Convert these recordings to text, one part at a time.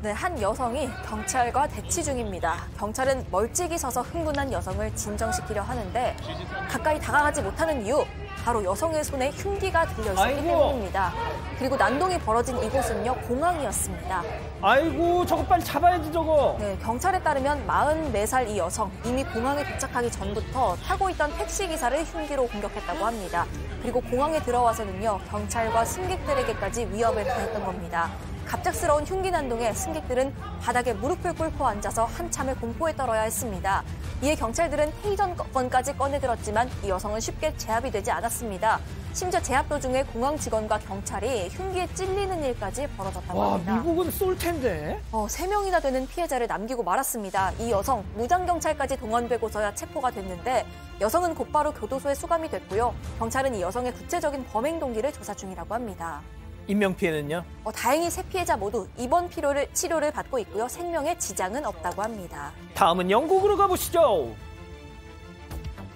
네, 한 여성이 경찰과 대치 중입니다. 경찰은 멀찍이 서서 흥분한 여성을 진정시키려 하는데 가까이 다가가지 못하는 이유, 바로 여성의 손에 흉기가 들려있었기 때문입니다. 그리고 난동이 벌어진 이곳은요, 공항이었습니다. 아이고, 저거 빨리 잡아야지, 저거. 네, 경찰에 따르면 44살 이 여성, 이미 공항에 도착하기 전부터 타고 있던 택시기사를 흉기로 공격했다고 합니다. 그리고 공항에 들어와서는요, 경찰과 승객들에게까지 위협을 가했던 겁니다. 갑작스러운 흉기 난동에 승객들은 바닥에 무릎을 꿇고 앉아서 한참을 공포에 떨어야 했습니다. 이에 경찰들은 테이저건까지 꺼내들었지만 이 여성은 쉽게 제압이 되지 않았습니다. 심지어 제압 도중에 공항 직원과 경찰이 흉기에 찔리는 일까지 벌어졌다고 합니다. 와, 미국은 쏠 텐데. 3명이나 되는 피해자를 남기고 말았습니다. 이 여성, 무장경찰까지 동원되고서야 체포가 됐는데 여성은 곧바로 교도소에 수감이 됐고요. 경찰은 이 여성의 구체적인 범행 동기를 조사 중이라고 합니다. 인명피해는요? 다행히 세 피해자 모두 입원 치료를 받고 있고요. 생명에 지장은 없다고 합니다. 다음은 영국으로 가보시죠.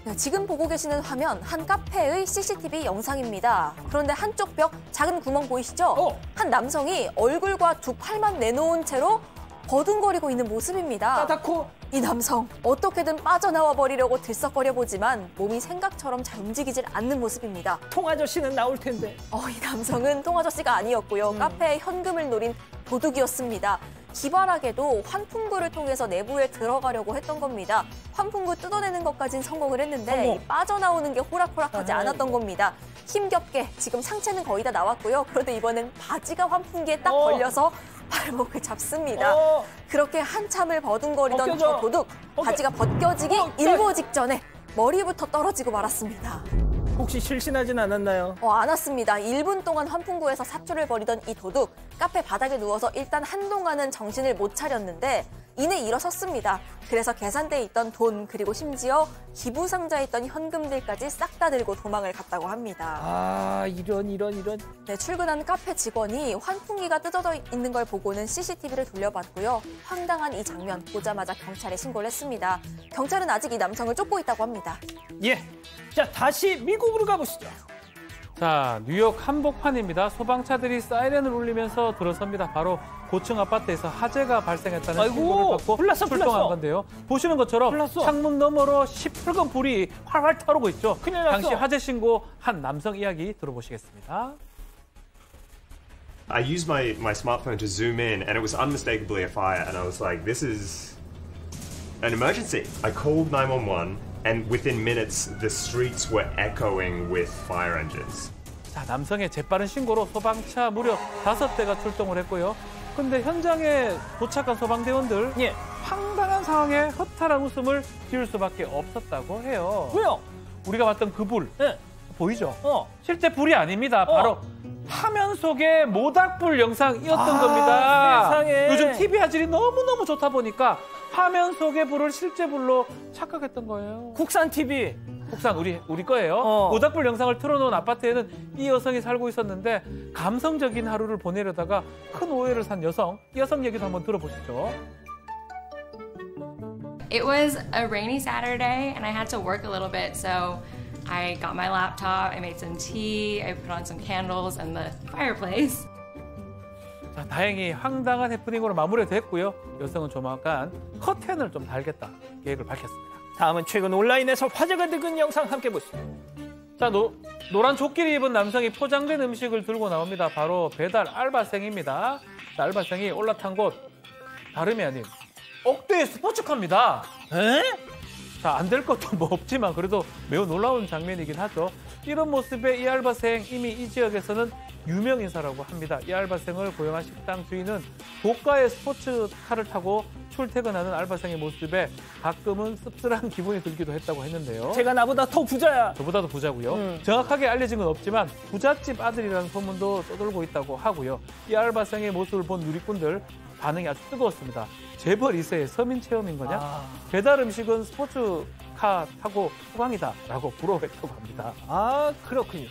네, 지금 보고 계시는 화면, 한 카페의 CCTV 영상입니다. 그런데 한쪽 벽 작은 구멍 보이시죠? 한 남성이 얼굴과 두 팔만 내놓은 채로 버둥거리고 있는 모습입니다. 따닥코. 이 남성, 어떻게든 빠져나와 버리려고 들썩거려 보지만 몸이 생각처럼 잘 움직이질 않는 모습입니다. 통아저씨는 나올 텐데. 이 남성은 통아저씨가 아니었고요. 카페에 현금을 노린 도둑이었습니다. 기발하게도 환풍구를 통해서 내부에 들어가려고 했던 겁니다. 환풍구 뜯어내는 것까진 성공을 했는데 이 빠져나오는 게 호락호락하지 않았던 겁니다. 힘겹게 지금 상체는 거의 다 나왔고요. 그런데 이번엔 바지가 환풍기에 딱 걸려서 발목을 잡습니다. 그렇게 한참을 버둥거리던 저 도둑, 바지가 벗겨지기 일보 직전에 머리부터 떨어지고 말았습니다. 혹시 실신하진 않았나요? 안 왔습니다. 1분 동안 환풍구에서 사투를 벌이던 이 도둑, 카페 바닥에 누워서 일단 한동안은 정신을 못 차렸는데 이내 일어섰습니다. 그래서 계산대에 있던 돈, 그리고 심지어 기부 상자에 있던 현금들까지 싹 다 들고 도망을 갔다고 합니다. 이런. 네, 출근한 카페 직원이 환풍기가 뜯어져 있는 걸 보고는 CCTV를 돌려봤고요. 황당한 이 장면 보자마자 경찰에 신고를 했습니다. 경찰은 아직 이 남성을 쫓고 있다고 합니다. 예. 자, 다시 미국으로 가보시죠. 자, 뉴욕 한복판입니다. 소방차들이 사이렌을 울리면서 들어섭니다. 바로 고층 아파트에서 화재가 발생했다는 신고를 받고 출동한 건데요. 보시는 것처럼 창문 너머로 시뻘건 불이 활활 타오르고 있죠. 큰일 났어. 당시 화재 신고 한 남성 이야기 들어보시겠습니다. I used my smartphone to zoom in and it was unmistakably a fire and I was like, this is an emergency. I called 911. And within minutes, the streets were echoing with fire engines. 자, 남성의 재빠른 신고로 소방차 무려 5대가 출동을 했고요. 근데 현장에 도착한 소방대원들 황당한 상황에 허탈한 웃음을 지을 수밖에 없었다고 해요. 왜요? 우리가 봤던 그 불 보이죠? 실제 불이 아닙니다. 바로 화면 속의 모닥불 영상이었던 겁니다. 세상에. 요즘 TV 화질이 너무너무 좋다 보니까 화면 속의 불을 실제 불로 착각했던 거예요. 국산 TV. 국산 우리 거예요. 모닥불 영상을 틀어놓은 아파트에는 이 여성이 살고 있었는데 감성적인 하루를 보내려다가 큰 오해를 산 여성. 이 여성 얘기도 한번 들어보시죠. It was a rainy Saturday and I had to work a little bit, so I got my laptop, I made some tea, I put on some candles in the fireplace. 자, 다행히 황당한 해프닝으로 마무리됐고요. 여성은 조만간 커튼을 좀 달겠다 계획을 밝혔습니다. 다음은 최근 온라인에서 화제가 되는 영상 함께 보시죠. 자, 노란 조끼를 입은 남성이 포장된 음식을 들고 나옵니다. 바로 배달 알바생입니다. 자, 알바생이 올라탄 곳 다름이 아닌 억대의 스포츠카입니다. 자, 안 될 것도 뭐 없지만 그래도 매우 놀라운 장면이긴 하죠. 이런 모습의 이 알바생, 이미 이 지역에서는 유명 인사라고 합니다. 이 알바생을 고용한 식당 주인은 고가의 스포츠카를 타고 출퇴근하는 알바생의 모습에 가끔은 씁쓸한 기분이 들기도 했다고 했는데요. 제가 나보다 더 부자야. 저보다도 부자고요. 정확하게 알려진 건 없지만 부잣집 아들이라는 소문도 떠돌고 있다고 하고요. 이 알바생의 모습을 본 누리꾼들 반응이 아주 뜨거웠습니다. 재벌 2세의 서민 체험인 거냐? 배달 음식은 스포츠카 타고 호강이다라고 부러워했다고 합니다. 그렇군요.